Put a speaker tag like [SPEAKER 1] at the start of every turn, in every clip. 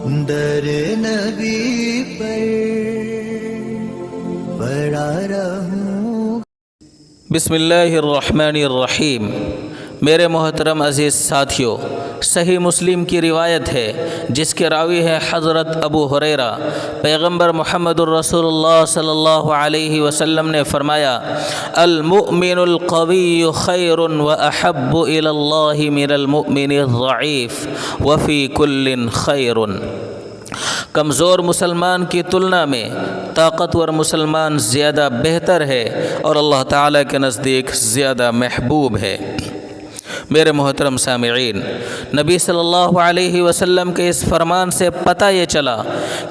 [SPEAKER 1] در نبی پر پڑا رہوں۔
[SPEAKER 2] بسم اللہ الرحمن الرحیم۔ میرے محترم عزیز ساتھیو، صحیح مسلم کی روایت ہے جس کے راوی ہے حضرت ابو ہریرہ۔ پیغمبر محمد الرسول اللہ صلی اللہ علیہ وسلم نے فرمایا، المؤمن القوی خیر واحب الی اللہ من المؤمن الضعیف وفی کل خیر۔ کمزور مسلمان کی تلنا میں طاقتور مسلمان زیادہ بہتر ہے اور اللہ تعالیٰ کے نزدیک زیادہ محبوب ہے۔ میرے محترم سامعین، نبی صلی اللہ علیہ وسلم کے اس فرمان سے پتہ یہ چلا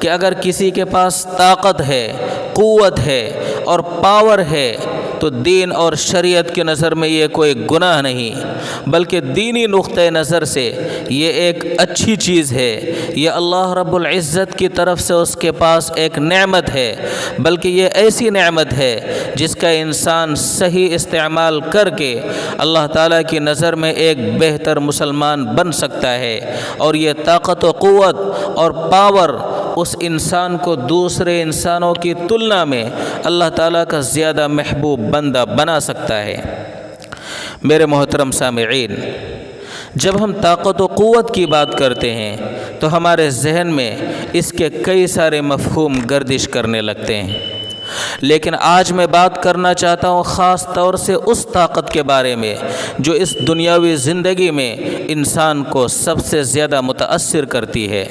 [SPEAKER 2] کہ اگر کسی کے پاس طاقت ہے، قوت ہے اور پاور ہے تو دین اور شریعت کی نظر میں یہ کوئی گناہ نہیں، بلکہ دینی نقطۂ نظر سے یہ ایک اچھی چیز ہے۔ یہ اللہ رب العزت کی طرف سے اس کے پاس ایک نعمت ہے، بلکہ یہ ایسی نعمت ہے جس کا انسان صحیح استعمال کر کے اللہ تعالیٰ کی نظر میں ایک بہتر مسلمان بن سکتا ہے، اور یہ طاقت و قوت اور پاور اس انسان کو دوسرے انسانوں کی تلنا میں اللہ تعالیٰ کا زیادہ محبوب بندہ بنا سکتا ہے۔ میرے محترم سامعین، جب ہم طاقت و قوت کی بات کرتے ہیں تو ہمارے ذہن میں اس کے کئی سارے مفہوم گردش کرنے لگتے ہیں، لیکن آج میں بات کرنا چاہتا ہوں خاص طور سے اس طاقت کے بارے میں جو اس دنیاوی زندگی میں انسان کو سب سے زیادہ متاثر کرتی ہے،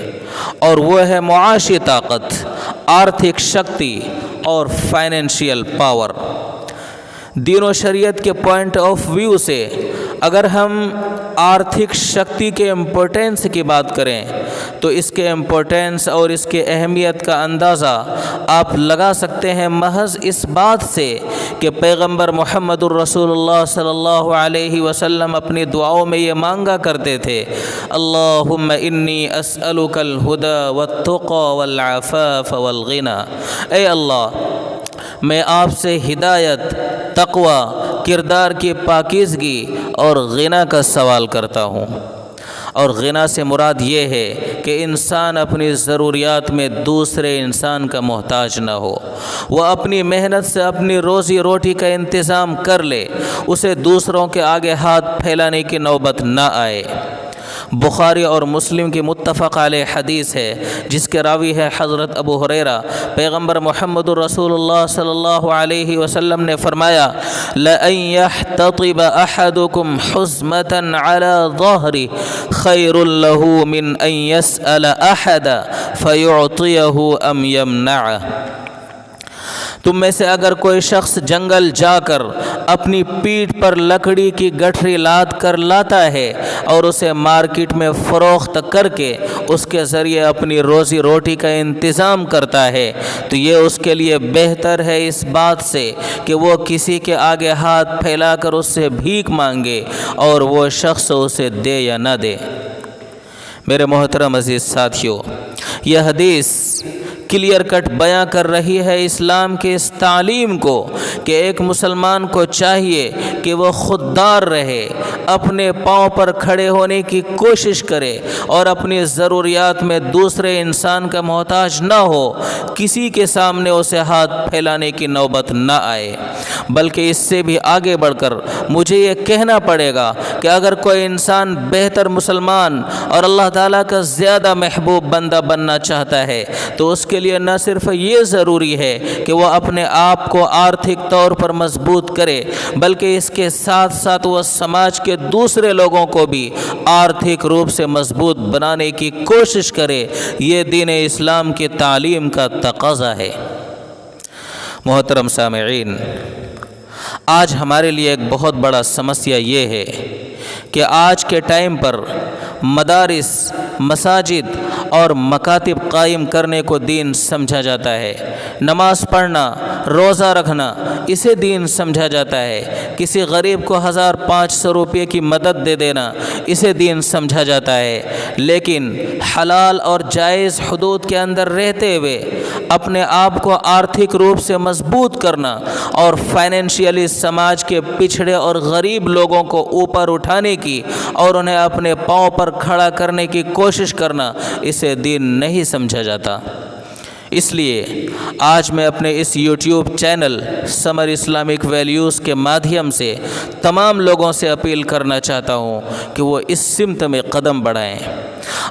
[SPEAKER 2] اور وہ ہے معاشی طاقت، آرتھک شکتی اور فائنینشیل پاور۔ دین و شریعت کے پوائنٹ آف ویو سے اگر ہم آرتھک شکتی کے امپورٹینس کی بات کریں تو اس کے امپورٹینس اور اس کے اہمیت کا اندازہ آپ لگا سکتے ہیں محض اس بات سے کہ پیغمبر محمد الرسول اللہ صلی اللہ علیہ وسلم اپنی دعاؤں میں یہ مانگا کرتے تھے، اللہم انی اسألک الہدی والتقی والعفاف والغنی۔ اے اللہ، میں آپ سے ہدایت، تقوی، کردار کی پاکیزگی اور غنا کا سوال کرتا ہوں۔ اور غنا سے مراد یہ ہے کہ انسان اپنی ضروریات میں دوسرے انسان کا محتاج نہ ہو، وہ اپنی محنت سے اپنی روزی روٹی کا انتظام کر لے، اسے دوسروں کے آگے ہاتھ پھیلانے کی نوبت نہ آئے۔ بخاری اور مسلم کی متفق علیہ حدیث ہے جس کے راوی ہے حضرت ابو ہریرہ۔ پیغمبر محمد الرسول اللہ صلی اللہ علیہ وسلم نے فرمایا، لَأَن يَحْتَطِبَ أَحَدُكُمْ حُزْمَةً عَلَى ظَهْرِهِ خَيْرٌ لَهُ مِنْ أَن يَسْأَلَ أَحَدًا فَيُعْطِيَهُ أَمْ يَمْنَعَهُ۔ تم میں سے اگر کوئی شخص جنگل جا کر اپنی پیٹھ پر لکڑی کی گٹھری لاد کر لاتا ہے اور اسے مارکیٹ میں فروخت کر کے اس کے ذریعے اپنی روزی روٹی کا انتظام کرتا ہے تو یہ اس کے لیے بہتر ہے اس بات سے کہ وہ کسی کے آگے ہاتھ پھیلا کر اس سے بھیک مانگے اور وہ شخص اسے دے یا نہ دے۔ میرے محترم عزیز ساتھیو، یہ حدیث کلیئر کٹ بیان کر رہی ہے اسلام کے اس تعلیم کو کہ ایک مسلمان کو چاہیے کہ وہ خوددار رہے، اپنے پاؤں پر کھڑے ہونے کی کوشش کرے اور اپنی ضروریات میں دوسرے انسان کا محتاج نہ ہو، کسی کے سامنے اسے ہاتھ پھیلانے کی نوبت نہ آئے۔ بلکہ اس سے بھی آگے بڑھ کر مجھے یہ کہنا پڑے گا کہ اگر کوئی انسان بہتر مسلمان اور اللہ تعالیٰ کا زیادہ محبوب بندہ بننا چاہتا ہے تو اس کے لیے نہ صرف یہ ضروری ہے کہ وہ اپنے آپ کو آرتھک طور پر مضبوط کرے، بلکہ اس کے ساتھ ساتھ وہ سماج کے دوسرے لوگوں کو بھی آرتھک روپ سے مضبوط بنانے کی کوشش کرے۔ یہ دین اسلام کی تعلیم کا تقاضا ہے۔ محترم سامعین، آج ہمارے لیے ایک بہت بڑا سمسیا یہ ہے کہ آج کے ٹائم پر مدارس، مساجد اور مکاتب قائم کرنے کو دین سمجھا جاتا ہے۔ نماز پڑھنا، روزہ رکھنا اسے دین سمجھا جاتا ہے۔ کسی غریب کو 1500 روپے کی مدد دے دینا اسے دین سمجھا جاتا ہے۔ لیکن حلال اور جائز حدود کے اندر رہتے ہوئے اپنے آپ کو آرتھک روپ سے مضبوط کرنا اور فائنینشیلی سماج کے پچھڑے اور غریب لوگوں کو اوپر اٹھانے کی اور انہیں اپنے پاؤں پر کھڑا کرنے کی کوشش کرنا، سے دین نہیں سمجھا جاتا۔ اس لیے آج میں اپنے اس یوٹیوب چینل سمر اسلامک ویلیوز کے مادھیم سے تمام لوگوں سے اپیل کرنا چاہتا ہوں کہ وہ اس سمت میں قدم بڑھائیں،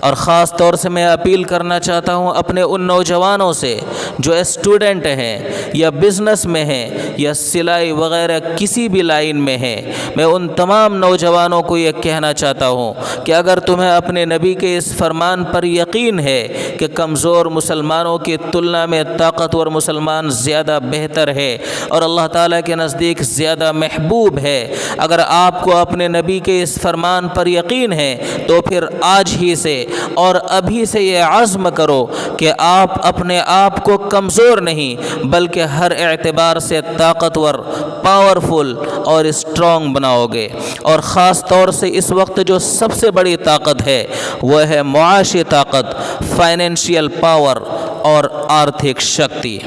[SPEAKER 2] اور خاص طور سے میں اپیل کرنا چاہتا ہوں اپنے ان نوجوانوں سے جو اسٹوڈنٹ ہیں یا بزنس میں ہیں یا سلائی وغیرہ کسی بھی لائن میں ہیں۔ میں ان تمام نوجوانوں کو یہ کہنا چاہتا ہوں کہ اگر تمہیں اپنے نبی کے اس فرمان پر یقین ہے کہ کمزور مسلمانوں کی تلنا میں طاقتور مسلمان زیادہ بہتر ہے اور اللہ تعالیٰ کے نزدیک زیادہ محبوب ہے، اگر آپ کو اپنے نبی کے اس فرمان پر یقین ہے تو پھر آج ہی سے اور ابھی سے یہ عزم کرو کہ آپ اپنے آپ کو کمزور نہیں بلکہ ہر اعتبار سے طاقتور، پاورفل اور اسٹرانگ بناؤ گے۔ اور خاص طور سے اس وقت جو سب سے بڑی طاقت ہے وہ ہے معاشی طاقت، فائنینشیل پاور اور آرتھک شکتی۔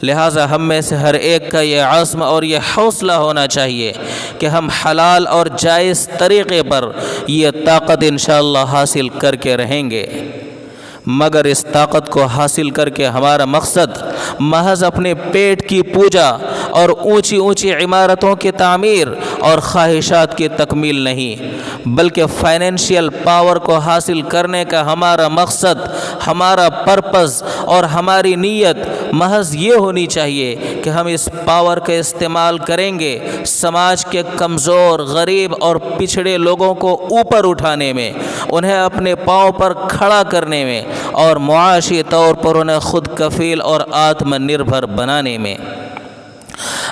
[SPEAKER 2] لہٰذا ہم میں سے ہر ایک کا یہ عزم اور یہ حوصلہ ہونا چاہیے کہ ہم حلال اور جائز طریقے پر یہ طاقت انشاءاللہ حاصل کر کے رہیں گے، مگر اس طاقت کو حاصل کر کے ہمارا مقصد محض اپنے پیٹ کی پوجا اور اونچی اونچی عمارتوں کی تعمیر اور خواہشات کی تکمیل نہیں، بلکہ فائنینشیل پاور کو حاصل کرنے کا ہمارا مقصد، ہمارا پرپز اور ہماری نیت محض یہ ہونی چاہیے کہ ہم اس پاور کا استعمال کریں گے سماج کے کمزور، غریب اور پچھڑے لوگوں کو اوپر اٹھانے میں، انہیں اپنے پاؤں پر کھڑا کرنے میں اور معاشی طور پر انہیں خود کفیل اور آتم نربھر بنانے میں۔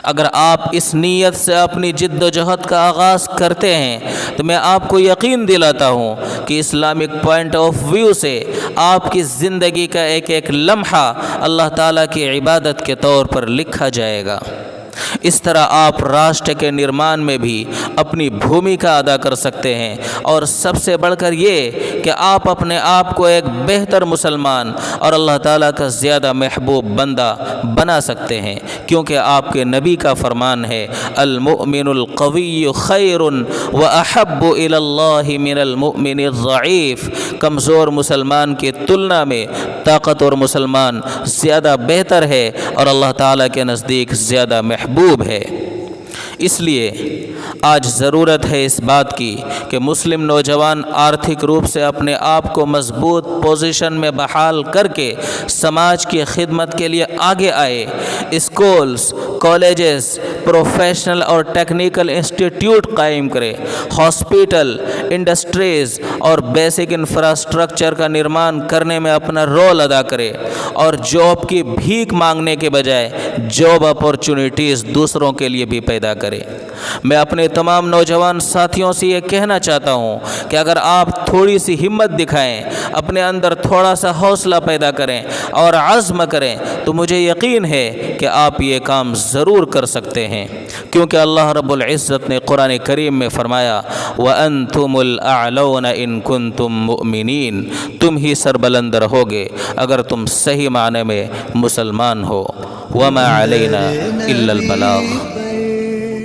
[SPEAKER 2] اگر آپ اس نیت سے اپنی جد و جہد کا آغاز کرتے ہیں تو میں آپ کو یقین دلاتا ہوں کہ اسلامک پوائنٹ آف ویو سے آپ کی زندگی کا ایک ایک لمحہ اللہ تعالیٰ کی عبادت کے طور پر لکھا جائے گا۔ اس طرح آپ راشٹر کے نرمان میں بھی اپنی بھومیکا ادا کر سکتے ہیں، اور سب سے بڑھ کر یہ کہ آپ اپنے آپ کو ایک بہتر مسلمان اور اللہ تعالیٰ کا زیادہ محبوب بندہ بنا سکتے ہیں، کیونکہ آپ کے نبی کا فرمان ہے المؤمن القوی خیر واحب الی اللہ من المؤمن الضعیف۔ کمزور مسلمان کی تلنا میں طاقتور مسلمان زیادہ بہتر ہے اور اللہ تعالیٰ کے نزدیک زیادہ محبوب ہے۔ اس لیے آج ضرورت ہے اس بات کی کہ مسلم نوجوان آرتھک روپ سے اپنے آپ کو مضبوط پوزیشن میں بحال کر کے سماج کی خدمت کے لیے آگے آئے۔ اسکولز، کالجز، پروفیشنل اور ٹیکنیکل انسٹیٹیوٹ قائم کرے، ہاسپیٹل، انڈسٹریز اور بیسک انفراسٹرکچر کا نرمان کرنے میں اپنا رول ادا کرے، اور جاب کی بھیک مانگنے کے بجائے جاب اپارچونیٹیز دوسروں کے لیے بھی پیدا کرے۔ میں اپنے تمام نوجوان ساتھیوں سے یہ کہنا چاہتا ہوں کہ اگر آپ تھوڑی سی ہمت دکھائیں، اپنے اندر تھوڑا سا حوصلہ پیدا کریں اور عزم کریں تو مجھے یقین ہے کہ آپ یہ کام ضرور کر سکتے ہیں، کیونکہ اللہ رب العزت نے قرآن کریم میں فرمایا وَأَنْتُمُ الْأَعْلَوْنَ إِن كُنتُم مُؤْمِنِينَ، تم ہی سربلند رہوگے اگر تم صحیح معنی میں مسلمان ہو۔ وَمَا عَلَيْنَا إِلَّا الْبَلَاغُ۔